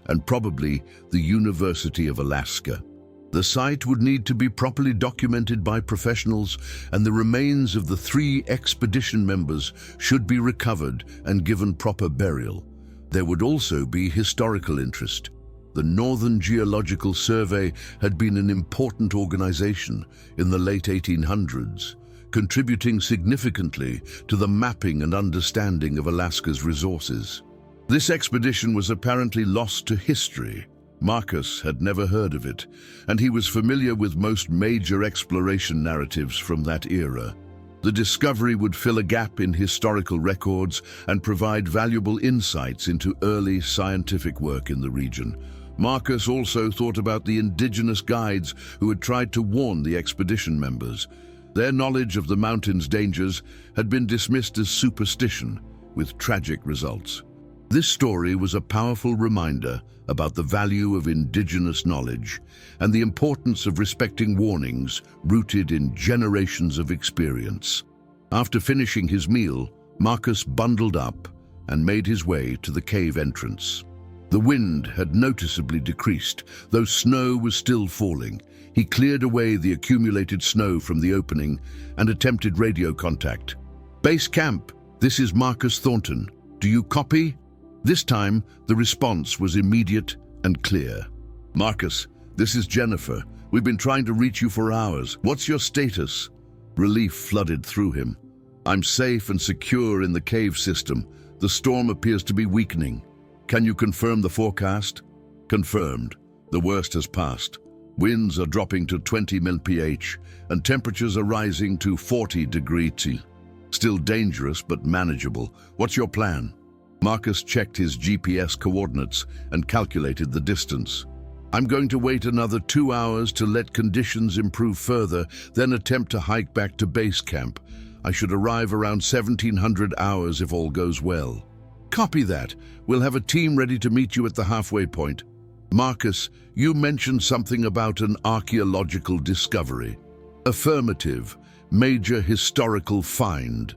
and probably the University of Alaska. The site would need to be properly documented by professionals, and the remains of the 3 expedition members should be recovered and given proper burial. There would also be historical interest. The Northern Geological Survey had been an important organization in the late 1800s, contributing significantly to the mapping and understanding of Alaska's resources. This expedition was apparently lost to history. Marcus had never heard of it, and he was familiar with most major exploration narratives from that era. The discovery would fill a gap in historical records and provide valuable insights into early scientific work in the region. Marcus also thought about the indigenous guides who had tried to warn the expedition members. Their knowledge of the mountain's dangers had been dismissed as superstition, with tragic results. This story was a powerful reminder about the value of indigenous knowledge and the importance of respecting warnings rooted in generations of experience. After finishing his meal, Marcus bundled up and made his way to the cave entrance. The wind had noticeably decreased, though snow was still falling. He cleared away the accumulated snow from the opening and attempted radio contact. "Base camp, this is Marcus Thornton. Do you copy?" This time, the response was immediate and clear. "Marcus, this is Jennifer. We've been trying to reach you for hours. What's your status?" Relief flooded through him. "I'm safe and secure in the cave system. The storm appears to be weakening. Can you confirm the forecast?" "Confirmed. The worst has passed. Winds are dropping to 20 mph and temperatures are rising to 40 degrees C. Still dangerous, but manageable. What's your plan?" Marcus checked his GPS coordinates and calculated the distance. "I'm going to wait another 2 hours to let conditions improve further, then attempt to hike back to base camp. I should arrive around 1700 hours if all goes well." "Copy that. We'll have a team ready to meet you at the halfway point." "Marcus, you mentioned something about an archaeological discovery." "Affirmative. Major historical find.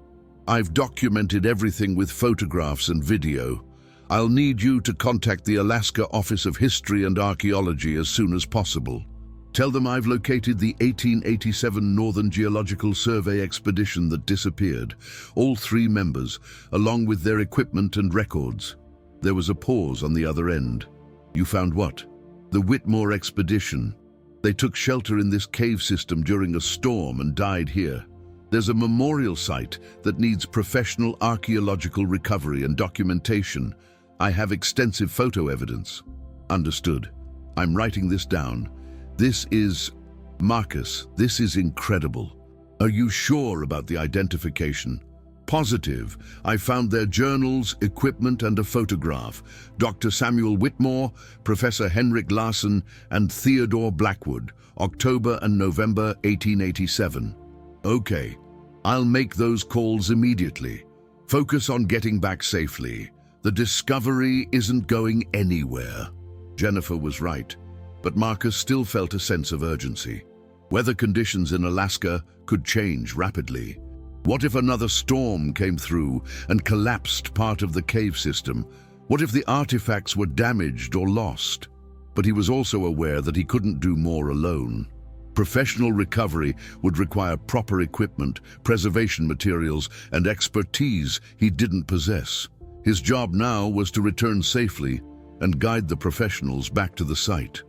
I've documented everything with photographs and video. I'll need you to contact the Alaska Office of History and Archaeology as soon as possible. Tell them I've located the 1887 Northern Geological Survey expedition that disappeared, all 3 members, along with their equipment and records." There was a pause on the other end. "You found what?" "The Whitmore expedition. They took shelter in this cave system during a storm and died here. There's a memorial site that needs professional archaeological recovery and documentation. I have extensive photo evidence." "Understood. I'm writing this down. This is... Marcus, this is incredible. Are you sure about the identification? positive. I found their journals, equipment, and a photograph. Dr. Samuel Whitmore, Professor Henrik Larsen, and Theodore Blackwood, October and November 1887. Okay, I'll make those calls immediately. Focus on getting back safely. The discovery isn't going anywhere. Jennifer was right, but Marcus still felt a sense of urgency. Weather conditions in Alaska could change rapidly. What if another storm came through and collapsed part of the cave system? What if the artifacts were damaged or lost? But he was also aware that he couldn't do more alone. Professional recovery would require proper equipment, preservation materials, and expertise he didn't possess. His job now was to return safely and guide the professionals back to the site.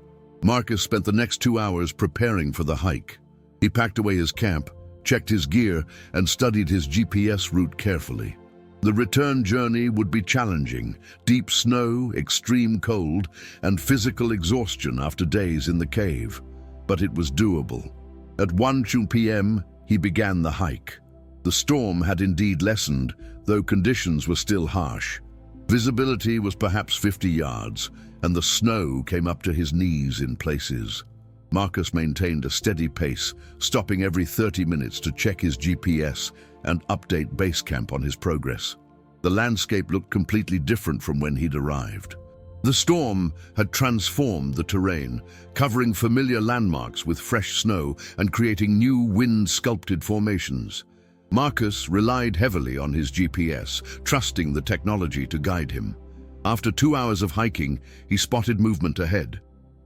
Marcus spent the next 2 hours preparing for the hike. He packed away his camp, checked his gear, and studied his GPS route carefully. The return journey would be challenging: deep snow, extreme cold, and physical exhaustion after days in the cave. But it was doable. At 1 p.m., he began the hike. The storm had indeed lessened, though conditions were still harsh. Visibility was perhaps 50 yards, and the snow came up to his knees in places. Marcus maintained a steady pace, stopping every 30 minutes to check his GPS and update base camp on his progress. The landscape looked completely different from when he'd arrived. The storm had transformed the terrain, covering familiar landmarks with fresh snow and creating new wind-sculpted formations. Marcus relied heavily on his GPS, trusting the technology to guide him. After 2 hours of hiking, he spotted movement ahead.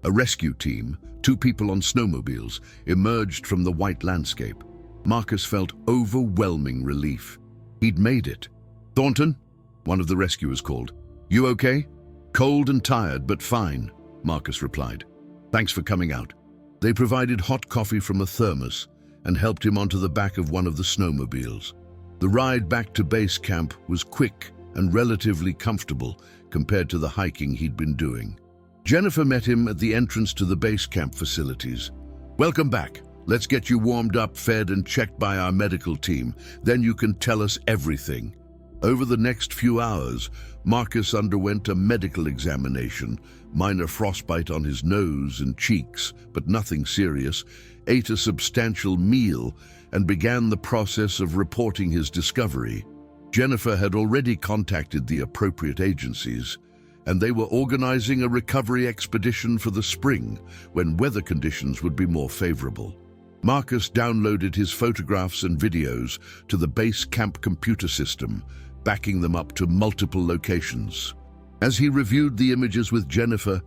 A rescue team, 2 people on snowmobiles, emerged from the white landscape. Marcus felt overwhelming relief. He'd made it. "Thornton," one of the rescuers called. "You okay?" "Cold and tired, but fine," Marcus replied. "Thanks for coming out." They provided hot coffee from a thermos and helped him onto the back of one of the snowmobiles. The ride back to base camp was quick and relatively comfortable compared to the hiking he'd been doing. Jennifer met him at the entrance to the base camp facilities. "Welcome back. Let's get you warmed up, fed, and checked by our medical team. Then you can tell us everything." Over the next few hours, Marcus underwent a medical examination, minor frostbite on his nose and cheeks, but nothing serious, ate a substantial meal, and began the process of reporting his discovery. Jennifer had already contacted the appropriate agencies, and they were organizing a recovery expedition for the spring, when weather conditions would be more favorable. Marcus downloaded his photographs and videos to the base camp computer system, backing them up to multiple locations. As he reviewed the images with Jennifer,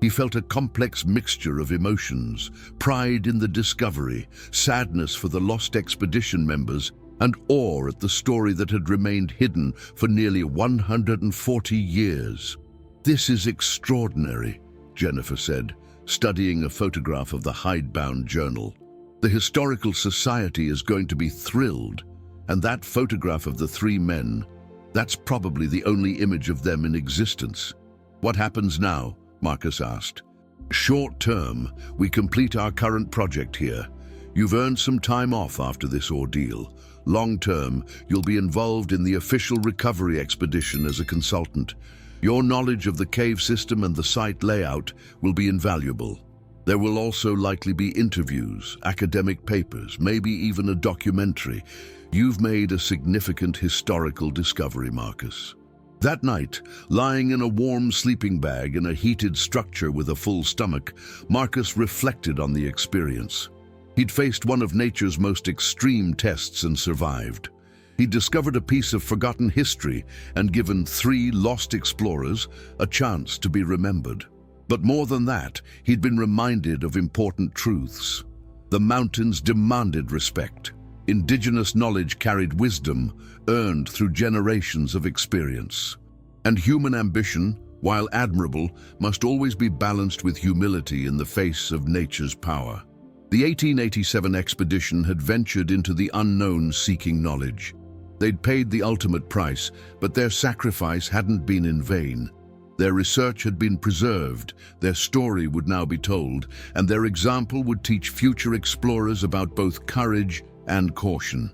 he felt a complex mixture of emotions: pride in the discovery, sadness for the lost expedition members, and awe at the story that had remained hidden for nearly 140 years. "This is extraordinary," Jennifer said, studying a photograph of the hidebound journal. "The Historical Society is going to be thrilled, and that photograph of the 3 men, that's probably the only image of them in existence." "What happens now?" Marcus asked. "Short term, we complete our current project here. You've earned some time off after this ordeal. Long term, you'll be involved in the official recovery expedition as a consultant. Your knowledge of the cave system and the site layout will be invaluable. There will also likely be interviews, academic papers, maybe even a documentary. You've made a significant historical discovery, Marcus." That night, lying in a warm sleeping bag in a heated structure with a full stomach, Marcus reflected on the experience. He'd faced one of nature's most extreme tests and survived. He'd discovered a piece of forgotten history and given 3 lost explorers a chance to be remembered. But more than that, he'd been reminded of important truths. The mountains demanded respect. Indigenous knowledge carried wisdom earned through generations of experience. And human ambition, while admirable, must always be balanced with humility in the face of nature's power. The 1887 expedition had ventured into the unknown seeking knowledge. They'd paid the ultimate price, but their sacrifice hadn't been in vain. Their research had been preserved, their story would now be told, and their example would teach future explorers about both courage and caution.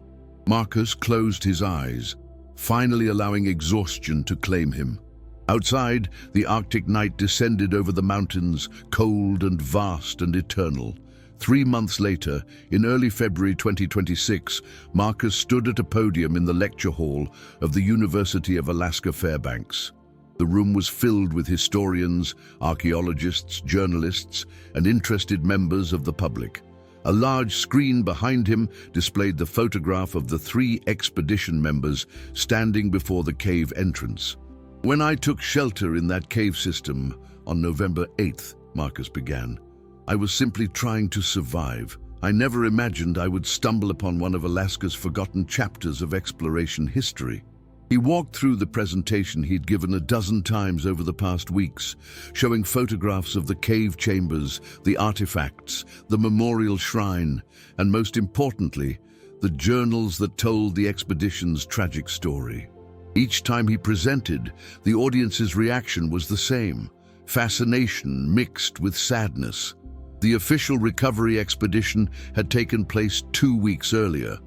Marcus closed his eyes, finally allowing exhaustion to claim him. Outside, the Arctic night descended over the mountains, cold and vast and eternal. 3 months later, in early February 2026, Marcus stood at a podium in the lecture hall of the University of Alaska Fairbanks. The room was filled with historians, archaeologists, journalists, and interested members of the public. A large screen behind him displayed the photograph of the 3 expedition members standing before the cave entrance. "When I took shelter in that cave system on November 8th, Marcus began, I was simply trying to survive. I never imagined I would stumble upon one of Alaska's forgotten chapters of exploration history." He walked through the presentation he'd given a dozen times over the past weeks, showing photographs of the cave chambers, the artifacts, the memorial shrine, and most importantly, the journals that told the expedition's tragic story. Each time he presented, the audience's reaction was the same: fascination mixed with sadness. The official recovery expedition had taken place 2 weeks earlier.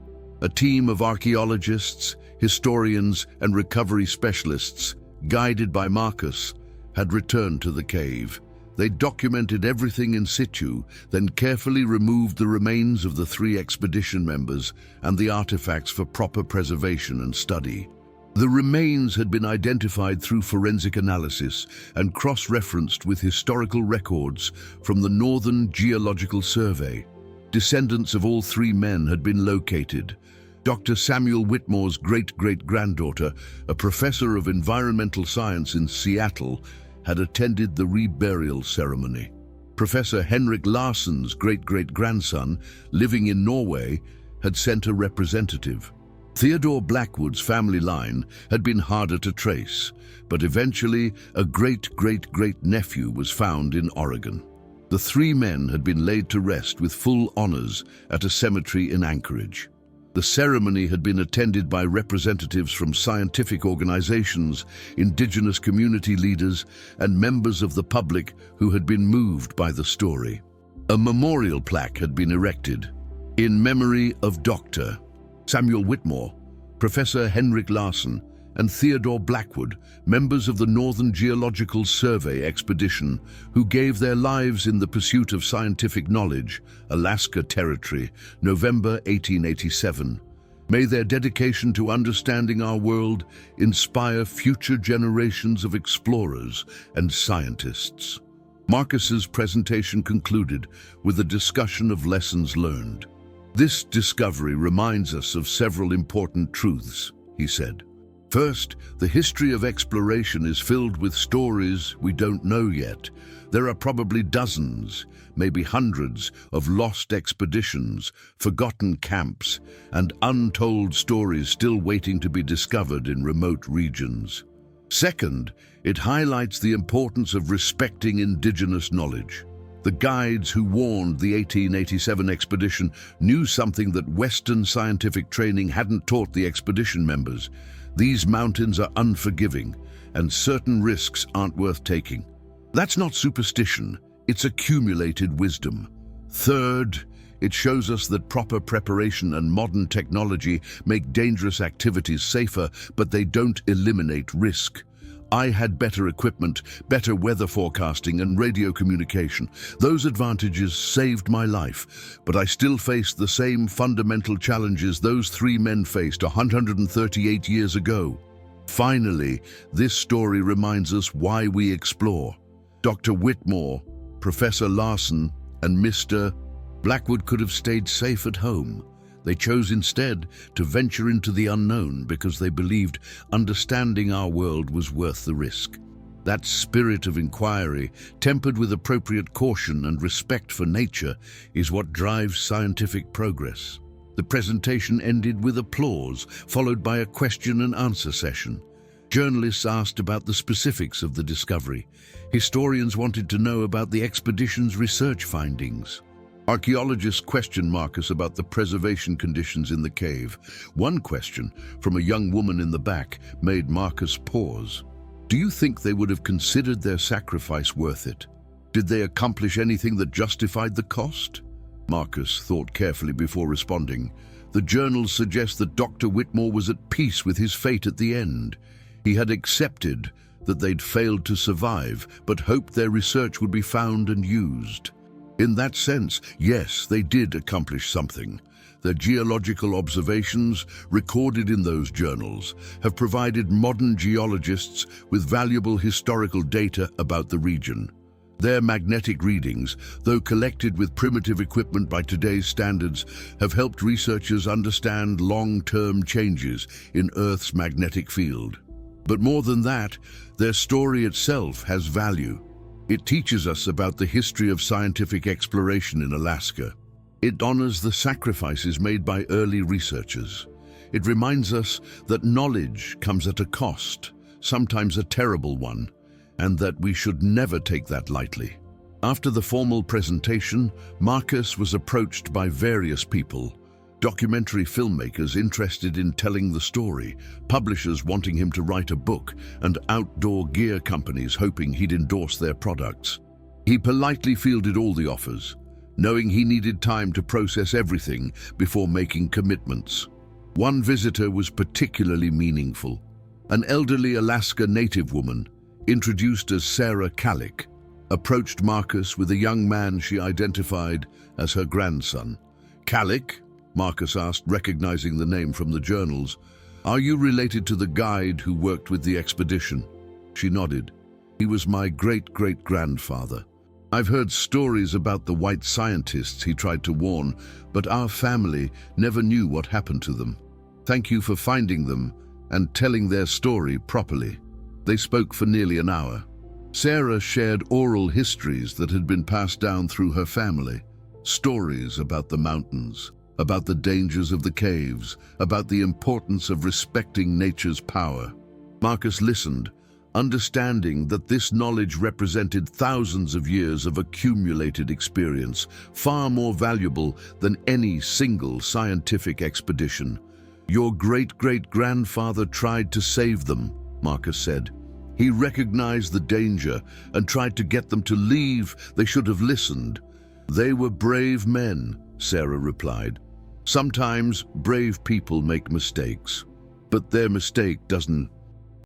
A team of archaeologists, historians, and recovery specialists, guided by Marcus, had returned to the cave. They documented everything in situ, then carefully removed the remains of the 3 expedition members and the artifacts for proper preservation and study. The remains had been identified through forensic analysis and cross-referenced with historical records from the Northern Geological Survey. Descendants of all 3 men had been located. Dr. Samuel Whitmore's great-great-granddaughter, a professor of environmental science in Seattle, had attended the reburial ceremony. Professor Henrik Larsson's great-great-grandson, living in Norway, had sent a representative. Theodore Blackwood's family line had been harder to trace, but eventually a great-great-great-nephew was found in Oregon. The 3 men had been laid to rest with full honors at a cemetery in Anchorage. The ceremony had been attended by representatives from scientific organizations, indigenous community leaders, and members of the public who had been moved by the story. A memorial plaque had been erected in memory of Dr. Samuel Whitmore, Professor Henrik Larsson, and Theodore Blackwood, members of the Northern Geological Survey expedition, who gave their lives in the pursuit of scientific knowledge, Alaska Territory, November 1887. May their dedication to understanding our world inspire future generations of explorers and scientists. Marcus's presentation concluded with a discussion of lessons learned. "This discovery reminds us of several important truths," he said. "First, the history of exploration is filled with stories we don't know yet. There are probably dozens, maybe hundreds, of lost expeditions, forgotten camps, and untold stories still waiting to be discovered in remote regions. Second, it highlights the importance of respecting indigenous knowledge. The guides who warned the 1887 expedition knew something that Western scientific training hadn't taught the expedition members. These mountains are unforgiving, and certain risks aren't worth taking. That's not superstition, it's accumulated wisdom. Third, it shows us that proper preparation and modern technology make dangerous activities safer, but they don't eliminate risk. I had better equipment, better weather forecasting, and radio communication. Those advantages saved my life, but I still faced the same fundamental challenges those 3 men faced 138 years ago. Finally, this story reminds us why we explore. Dr. Whitmore, Professor Larsson, and Mr. Blackwood could have stayed safe at home. They chose instead to venture into the unknown because they believed understanding our world was worth the risk. That spirit of inquiry, tempered with appropriate caution and respect for nature, is what drives scientific progress. The presentation ended with applause, followed by a question and answer session. Journalists asked about the specifics of the discovery. Historians wanted to know about the expedition's research findings. Archaeologists questioned Marcus about the preservation conditions in the cave. One question, from a young woman in the back, made Marcus pause. Do you think they would have considered their sacrifice worth it? Did they accomplish anything that justified the cost? Marcus thought carefully before responding. The journals suggest that Dr. Whitmore was at peace with his fate at the end. He had accepted that they'd failed to survive, but hoped their research would be found and used. In that sense, yes, they did accomplish something. Their geological observations, recorded in those journals, have provided modern geologists with valuable historical data about the region. Their magnetic readings, though collected with primitive equipment by today's standards, have helped researchers understand long-term changes in Earth's magnetic field. But more than that, their story itself has value. It teaches us about the history of scientific exploration in Alaska. It honors the sacrifices made by early researchers. It reminds us that knowledge comes at a cost, sometimes a terrible one, and that we should never take that lightly. After the formal presentation, Marcus was approached by various people: documentary filmmakers interested in telling the story, publishers wanting him to write a book, and outdoor gear companies hoping he'd endorse their products. He politely fielded all the offers, knowing he needed time to process everything before making commitments. One visitor was particularly meaningful. An elderly Alaska native woman, introduced as Sarah Kallick, approached Marcus with a young man she identified as her grandson. "Kallick?" Marcus asked, recognizing the name from the journals. "Are you related to the guide who worked with the expedition?" She nodded. "He was my great-great-grandfather. I've heard stories about the white scientists he tried to warn, but our family never knew what happened to them. Thank you for finding them and telling their story properly." They spoke for nearly an hour. Sarah shared oral histories that had been passed down through her family. Stories about the mountains, about the dangers of the caves, about the importance of respecting nature's power. Marcus listened, understanding that this knowledge represented thousands of years of accumulated experience, far more valuable than any single scientific expedition. "Your great-great-grandfather tried to save them," Marcus said. "He recognized the danger and tried to get them to leave. They should have listened." "They were brave men," Sarah replied. "Sometimes brave people make mistakes, but their mistake doesn't